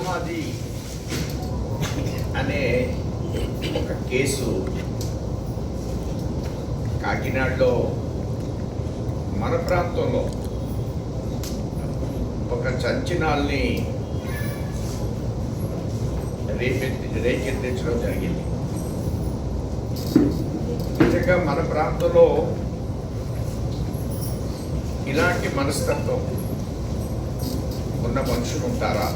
మతోన్మాది అనే ఒక కేసు కాకినాడలో మన ప్రాంతంలో ఒక చంచినాల్ని రేకెత్తించడం జరిగింది. నిజంగా మన ప్రాంతంలో ఇలాంటి మనస్తత్వం ఉన్న మనుషులు ఉంటారా?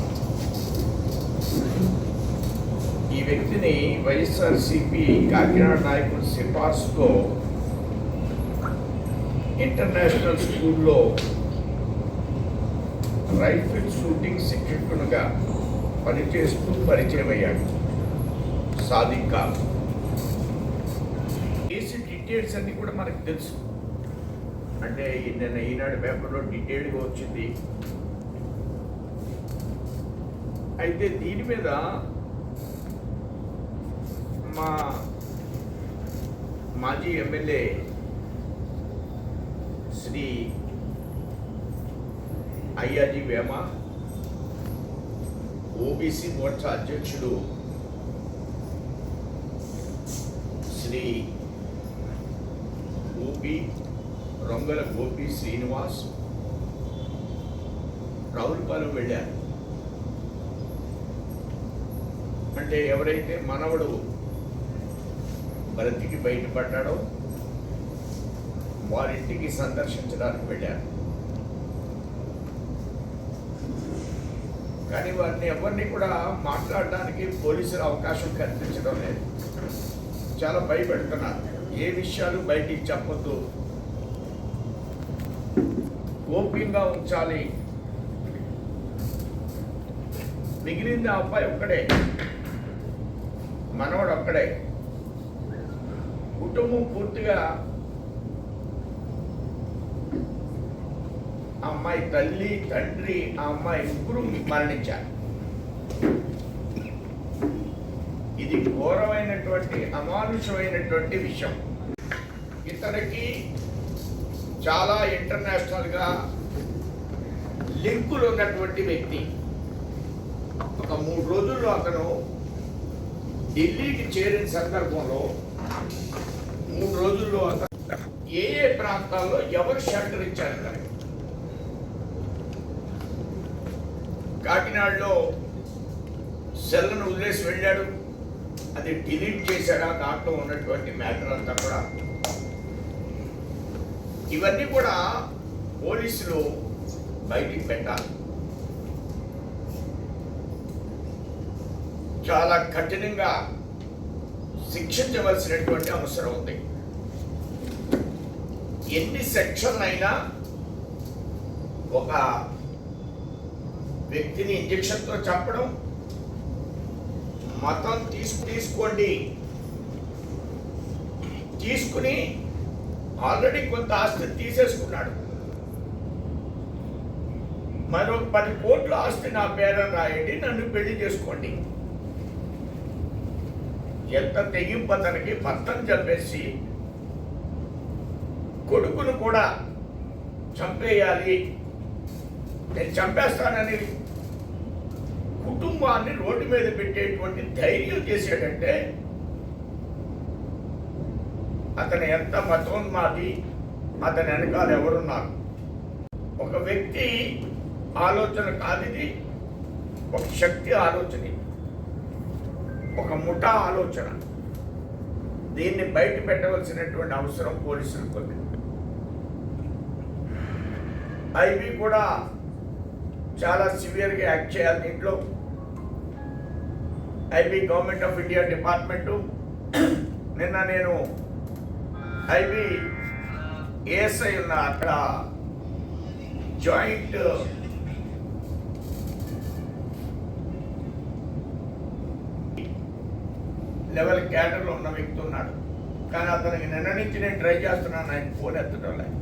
ఈ వ్యక్తిని వైఎస్ఆర్సీపీ కాకినాడ నాయకుల సిఫార్సుతో ఇంటర్నేషనల్ స్కూల్లో రైఫిల్ షూటింగ్ శిక్షకునిగా పనిచేస్తూ పరిచయం అయ్యాడు సాదిక్ ఖాన్. కేసు డీటెయిల్స్ అన్నీ కూడా మనకు తెలుసు. అంటే నిన్న ఈనాడు పేపర్లో డీటెయిల్డ్గా వచ్చింది. అయితే దీని మీద మా మాజీ ఎమ్మెల్యే శ్రీ అయ్యాజీ వేమ, ఓబీసీ మోర్చా అధ్యక్షుడు శ్రీ గోపి రొంగల గోపి శ్రీనివాస్ రావులపాలెం వెళ్ళారు. అంటే ఎవరైతే మనవడు బ్రతికి బయటపడ్డాడో వారింటికి సందర్శించడానికి వెళ్ళారు. కానీ వారిని ఎవరిని కూడా మాట్లాడడానికి పోలీసులు అవకాశం కల్పించడం లేదు. చాలా భయపెడుతున్నారు. ఏ విషయాలు బయటికి చెప్పొద్దు, గోప్యంగా ఉంచాలి. మిగిలింది ఆ అబ్బాయి ఒక్కడే, మనవాడు ఒక్కడే. కుటుంబం పూర్తిగా ఆ అమ్మాయి తల్లి, తండ్రి, ఆ అమ్మాయి ముగ్గురు మరణించారు. ఇది ఘోరమైనటువంటి అమానుషమైనటువంటి విషయం. ఇతనికి చాలా ఇంటర్నేషనల్గా లింకులు ఉన్నటువంటి వ్యక్తి. ఒక 3 రోజుల్లో అతను ఢిల్లీకి చేరిన సందర్భంలో 3 రోజుల్లో అతను ఏ ప్రాంతాల్లో ఎవరు షెల్టర్ ఇచ్చారు తనకి. కాకినాడలో సెల్లను వదిలేసి వెళ్ళాడు. అది డిలీట్ చేశాడా, దాంట్లో ఉన్నటువంటి మ్యాటర్ అంతా కూడా. ఇవన్నీ కూడా పోలీసులు బయటికి పెట్టాలి. చాలా కఠినంగా శిక్షించవలసినటువంటి అవసరం ఉంది. ఎన్ని సెక్షన్లు అయినా ఒక వ్యక్తిని ఇంజక్షన్తో చంపడం, మతం తీసుకోండి, తీసుకుని ఆల్రెడీ కొంత ఆస్తి తీసేసుకున్నాడు. మరో 10 కోట్ల ఆస్తి నా పేరని రాయండి, నన్ను పెళ్లి చేసుకోండి. ఎంత తెగింపు అతనికి! భర్తను చంపేసి కొడుకును కూడా చంపేయాలి, నేను చంపేస్తానని కుటుంబాన్ని రోడ్డు మీద పెట్టేటువంటి ధైర్యం చేశాడంటే అతను ఎంత మతోన్మాది, అతని వెనకాల ఎవరున్నారు? ఒక వ్యక్తి ఆలోచన కాదు ఇది, ఒక శక్తి ఆలోచన, ఒక ముఠా ఆలోచన. దీన్ని బయట పెట్టవలసినటువంటి అవసరం పోలీసులకు ఉంది. ఐబీ కూడా చాలా సివియర్గా యాక్ట్ చేయాలి దీంట్లో. IB government of India department. నిన్న నేను ఐబీ ఏఎస్ఐ ఉన్న అక్కడ జాయింట్ లెవెల్ క్యాడర్లో ఉన్న వ్యక్తి ఉన్నాడు. కానీ అతనికి నిన్న నుంచి నేను ట్రై చేస్తున్నాను, ఆయన ఫోన్ ఎత్తడం లేదు.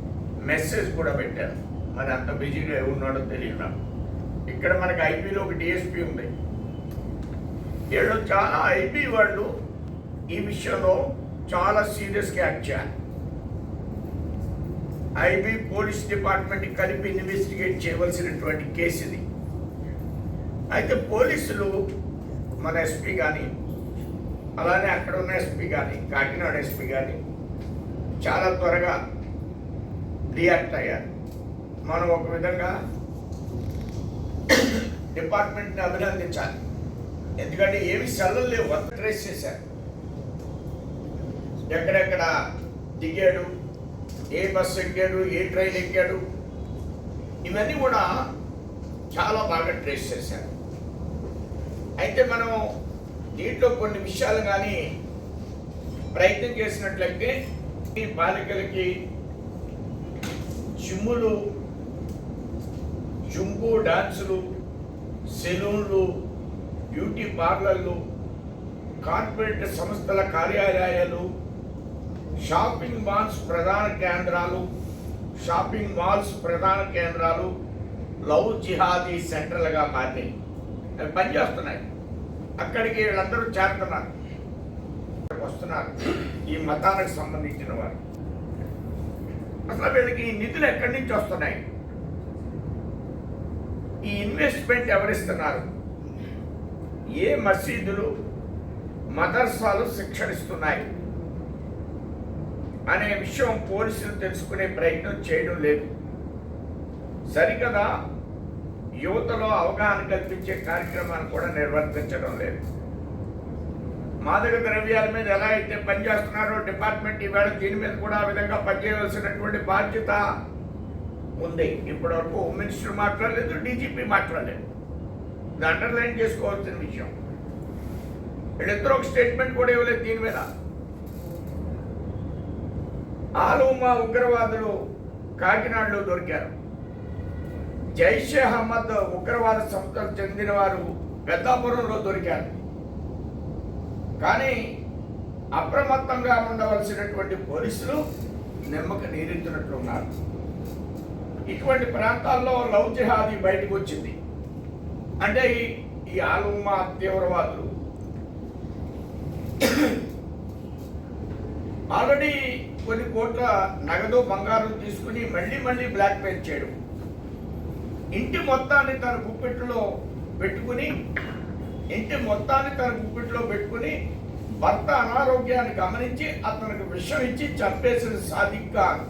మెసేజ్ కూడా పెట్టాను, మరి అంత బిజీగా ఉన్నాడో తెలియదు నాకు. ఇక్కడ మనకి ఐబీలో ఒక డిఎస్పీ ఉంది. వీళ్ళు చాలా ఐబీ వాళ్ళు ఈ విషయంలో చాలా సీరియస్గా యాక్ట్ చేయాలి. ఐబీ పోలీస్ డిపార్ట్మెంట్ కలిపి ఇన్వెస్టిగేట్ చేయవలసినటువంటి కేసు ఇది. అయితే పోలీసులు మన ఎస్పీ కానీ అలానే అక్కడ ఉన్న ఎస్పీ కానీ కాకినాడ ఎస్పీ కానీ చాలా త్వరగా రియాక్ట్ అయ్యారు. మనం ఒక విధంగా డిపార్ట్మెంట్ని అభినందించాలి. ఎందుకంటే ఏమి సెలవులు లేవు, అంత ట్రేస్ చేశారు. ఎక్కడెక్కడ దిగాడు, ఏ బస్సు ఎక్కాడు, ఏ ట్రైన్ ఎక్కాడు, ఇవన్నీ కూడా చాలా బాగా ట్రేస్ చేశారు. అయితే మనం దీంట్లో కొన్ని విషయాలు కానీ ప్రయత్నం చేసినట్లయితే ఈ బాలికలకి జిమ్ములు, జుంబు డాన్సులు, సెలూన్లు, బ్యూటీ పార్లర్లు, కార్పొరేట్ సంస్థల కార్యాలయాలు, షాపింగ్ మాల్స్ ప్రధాన కేంద్రాలు లవ్ జిహాదీ సెంటర్లుగా మారినాయి. అవి పనిచేస్తున్నాయి. అక్కడికి వీళ్ళందరూ చేరుతున్నారు, వస్తున్నారు ఈ మతానికి సంబంధించిన వారు. అసలు వీళ్ళకి ఈ నిధులు ఎక్కడి నుంచి వస్తున్నాయి? ఈ ఇన్వెస్ట్మెంట్ ఎవరిస్తున్నారు? ఏ మసీదులు, మదర్సాలు శిక్షణిస్తున్నాయి అనే విషయం పోలీసులు తెలుసుకునే ప్రయత్నం చేయడం లేదు. సరికదా యువతలో అవగాహన కల్పించే కార్యక్రమాన్ని కూడా నిర్వర్తించడం లేదు. మాదక ద్రవ్యాల మీద ఎలా అయితే పనిచేస్తున్నారో డిపార్ట్మెంట్ ఈవేళ దీని మీద కూడా ఆ విధంగా పనిచేయవలసినటువంటి బాధ్యత ఉంది. ఇప్పటి వరకు హోమ్ మినిస్టర్ మాట్లాడలేదు, డీజీపీ మాట్లాడలేదు. ఇది అండర్లైన్ చేసుకోవాల్సిన విషయం. వీళ్ళిద్దరూ ఒక స్టేట్మెంట్ కూడా ఇవ్వలేదు దీని మీద. ఆలుమా ఉగ్రవాదులు కాకినాడలో దొరికారు. జైషే అహ్మద్ ఉగ్రవాద సంస్థకు చెందిన వారు పెద్దాపురంలో దొరికారు. కానీ అప్రమత్తంగా ఉండవలసినటువంటి పోలీసులు నిమ్మక నీరెత్తినట్లున్నారు. ఇటువంటి ప్రాంతాల్లో లవ్ జిహాదీ బయటకు వచ్చింది. అంటే ఈ ఆలుమా తీవ్రవాదులు ఆల్రెడీ కొన్ని కోట్ల నగదు బంగారం తీసుకుని మళ్ళీ బ్లాక్మెయిల్ చేయడం, ఇంటి మొత్తాన్ని తన గుప్పెట్లో పెట్టుకుని భర్త అనారోగ్యాన్ని గమనించి అతనికి విషం ఇచ్చి చంపేసిన సాదిక్ ఖాన్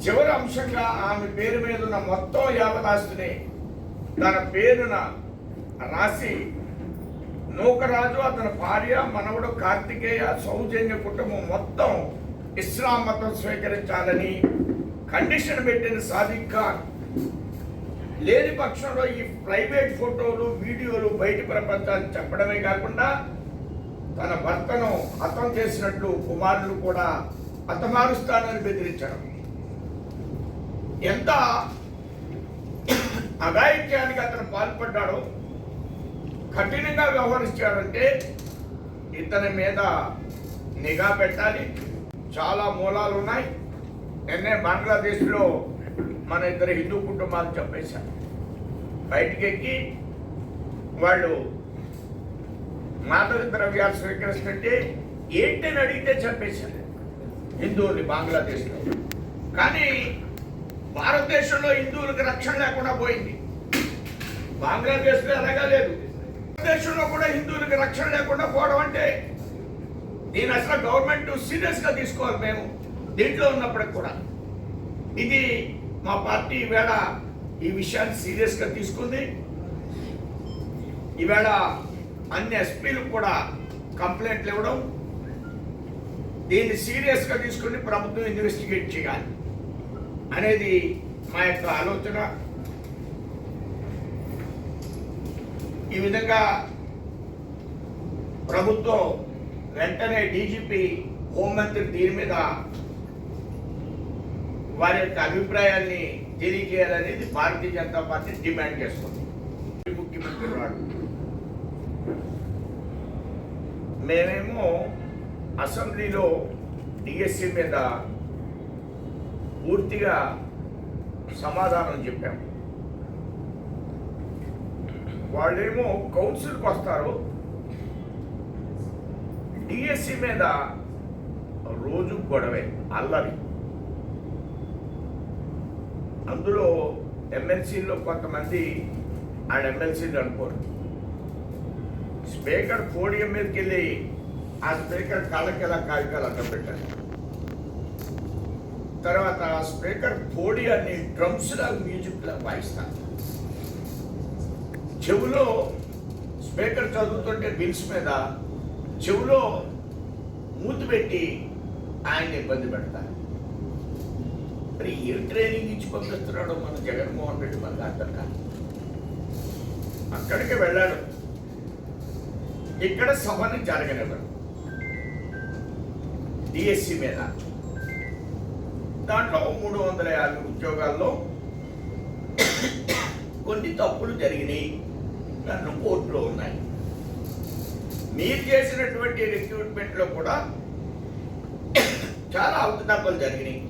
చివరి అంశంగా ఆమె పేరు మీద ఉన్న మొత్తం యావదాస్తిని తన పేరున రాసి నూకరాజు, అతని భార్య, మనవడు కార్తికేయ, సౌజన్య కుటుంబం మొత్తం ఇస్లాం మతం స్వీకరించాలని కండిషన్ పెట్టిన సాదిక్ ఖాన్ లేని పక్షంలో ఈ ప్రైవేట్ ఫోటోలు, వీడియోలు బయట ప్రపంచాన్ని చెప్పడమే కాకుండా తన భర్తను హతం చేసినట్లు కుమారులు కూడా హతమారుస్తానని బెదిరించడం. ఎంత అఘాయిత్యానికి అతను పాల్పడ్డాడో, కఠినంగా వ్యవహరించాడంటే ఇతని మీద నిఘా పెట్టాలి. చాలా మూలాలు ఉన్నాయి. నిన్నే బంగ్లాదేశ్లో మన ఇద్దరు హిందూ కుటుంబాలు చంపేశారు. బయటికెక్కి వాళ్ళు మాదక ద్రవ్యాలు స్వీకరిస్తుంటే ఏంటని అడిగితే చంపేశారు హిందువుల్ని బంగ్లాదేశ్లో. కానీ భారతదేశంలో హిందువులకు రక్షణ లేకుండా పోయింది. బంగ్లాదేశ్లో ఎలాగా లేదు. భారతదేశంలో కూడా హిందువులకు రక్షణ లేకుండా పోవడం అంటే దీని అసలు గవర్నమెంట్ సీరియస్గా తీసుకోవాలి. మేము దీంట్లో ఉన్నప్పటికి కూడా ఇది మా పార్టీ ఈవేళ ఈ విషయాన్ని సీరియస్గా తీసుకుంది. ఈవేళ అన్ని ఎస్పీలు కూడా కంప్లైంట్లు ఇవ్వడం, దీన్ని సీరియస్గా తీసుకుని ప్రభుత్వం ఇన్వెస్టిగేట్ చేయాలి అనేది మా యొక్క ఆలోచన. ఈ విధంగా ప్రభుత్వం వెంటనే డీజీపీ, హోంమంత్రి దీని మీద వారి యొక్క అభిప్రాయాన్ని తెలియజేయాలనేది భారతీయ జనతా పార్టీ డిమాండ్ చేస్తుంది. ముఖ్యమంత్రి వాడు మేమేమో అసెంబ్లీలో డిఎస్సి మీద పూర్తిగా సమాధానం చెప్పాము. వాళ్ళేమో కౌన్సిల్కి వస్తారు, డిఎస్సి మీద రోజు గొడవే, అల్లరి. అందులో ఎమ్మెల్సీల్లో కొంతమంది ఆడ ఎమ్మెల్సీలు అనుకోరు. స్పీకర్ పోడియం మీదకి వెళ్ళి ఆ స్పీకర్ కాళ్ళకి ఎలా కాగితాలు అడ్డం పెట్టారు. తర్వాత ఆ స్పీకర్ పోడియాన్ని డ్రమ్స్ లాగా మ్యూజిక్ లాగా వాయిస్తారు. చెవులో స్పీకర్ చదువుతుంటే బిల్స్ మీద చెవులో మూతి పెట్టి ఆయన ఇబ్బంది పెడతారు. మరి ఏ ట్రైనింగ్ ఇచ్చి పంపిస్తున్నాడో మన జగన్మోహన్ రెడ్డి మనకు అర్థం కాదు. అక్కడికి వెళ్ళాడు, ఇక్కడ సభని జరగనివ్వరు. డిఎస్సి మీద దాంట్లో 350 ఉద్యోగాల్లో కొన్ని తప్పులు జరిగినాయి, దాంట్లో కోర్టులో ఉన్నాయి. మీరు చేసినటువంటి రిక్రూట్మెంట్లో కూడా చాలా అవకతవకలు జరిగినాయి.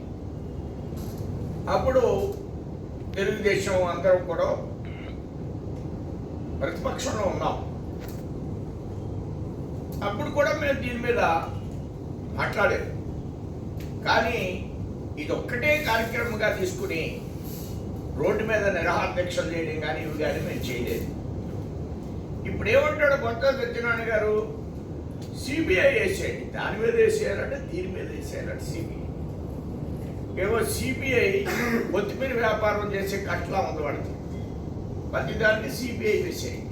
అప్పుడు తెలుగుదేశం అందరం కూడా ప్రతిపక్షంలో ఉన్నాం. అప్పుడు కూడా మేము దీని మీద మాట్లాడాము. కానీ ఇది ఒక్కటే కార్యక్రమంగా తీసుకుని రోడ్డు మీద నిరాహార దీక్షలు చేయడం కానీ ఇవి కానీ మేము చేయలేదు. ఇప్పుడు ఏమంటాడు కొత్త సత్యనారాయణ గారు, సిబిఐ వేసేయండి, దాని మీద వేసేయాలంటే దీని మీద వేసేయాలంటే సిబిఐ. ఏమో సిబిఐ కొత్తిమీర వ్యాపారం చేసే కట్లా ఉంది వాడికి, ప్రతి దానికి సిబిఐ వేసేయండి.